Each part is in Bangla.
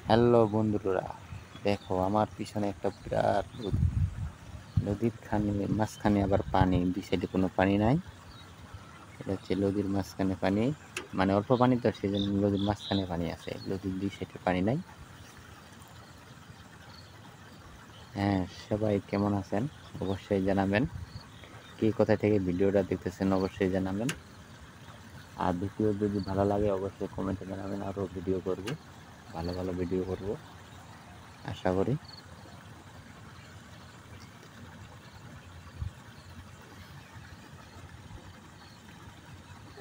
হ্যালো বন্ধুরা, দেখো আমার পিছনে একটা বিরাট নদী। নদীর মাঝখানে আবার পানি, দুই সাইডে কোনো পানি নাই। এটা হচ্ছে নদীর মাঝখানে পানি, মানে অল্প পানি তো, সেই জন্য নদীর মাঝখানে পানি আছে, নদীর দুই সাইডে পানি নাই। হ্যাঁ, সবাই কেমন আছেন অবশ্যই জানাবেন। কে কোথা থেকে ভিডিওটা দেখতেছেন অবশ্যই জানাবেন। আর ভিডিও যদি ভালো লাগে অবশ্যই কমেন্টে জানাবেন, আরও ভিডিও করব, ভালো ভালো ভিডিও করব আশা করি।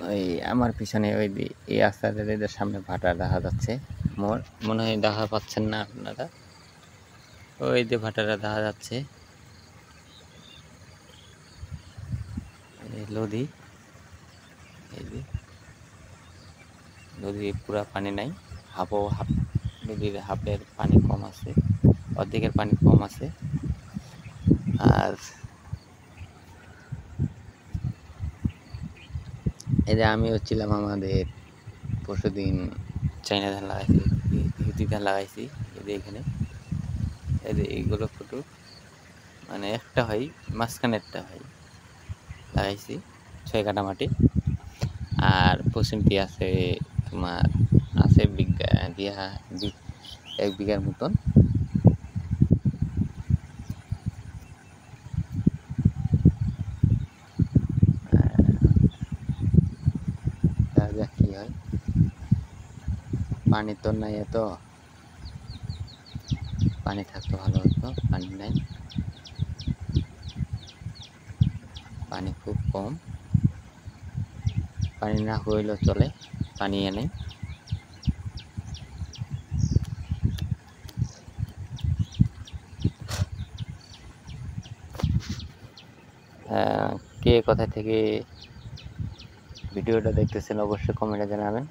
ওই আমার পিছনে এই রাস্তাটার সামনে ভাটা দেখা যাচ্ছে। মনে হয় দেখা পাচ্ছেন না আপনারা, ওই যে ভাটাটা দেখা যাচ্ছে। নদী, এই যে নদী পুরা পানি নাই, হাফ নদীর হাফের পানি কম আছে, অর্ধেকের পানি কম আছে। আর এই যে আমি হচ্ছিলাম আমাদের পরশুদিন চাইনা ধান লাগাইছি, হিউতি ধান লাগাইছি। এই যে এখানে এই যে এইগুলো ফটো, মানে একটা হয় মাঝখানে একটা হয় লাগাইছি 6 কাঠা মাটি। আর পশ্চিমটি আছে তোমার আছে বিঘা 1 বিঘার মতন। দেখা যাক কি হয়। পানি তো নাই, এত পানি থাকতো ভালো হতো, পানি নাই, পানি খুব কম। পানি না হইলেও চলে, পানি এনে। কে কোথা থেকে ভিডিওটা দেখতেছেন অবশ্যই কমেন্টে জানাবেন।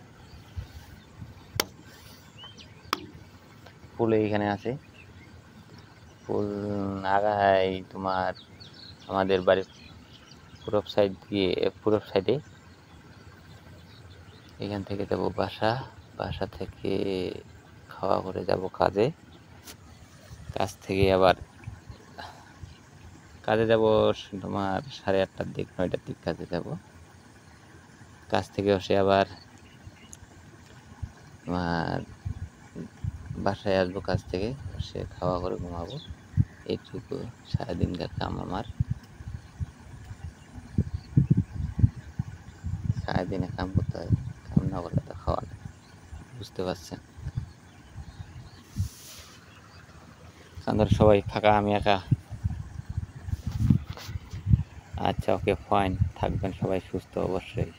ফুল এইখানে আছে, ফুল আগায় তোমার আমাদের বাড়ির পূরব সাইডে। এখান থেকে যাবো বাসা থেকে খাওয়া করে যাব কাজে, কাজ থেকে আবার কাজে যাব তোমার 8:30টার দিক, 9টার দিক কাজে যাব। কাজ থেকে এসে আবার তোমার বাসায় আসবো, কাজ থেকে এসে খাওয়া করে ঘুমাবো। এইটুকু সারাদিনকার কাম আমার। সারাদিনে কাম করতে হয়, কাম না করলে তো খাওয়া না, বুঝতে পারছেন। আমাদের সবাই ফাঁকা, আমি একা। আচ্ছা, ওকে, ফাইন, থাকবেন সবাই সুস্থ অবশ্যই।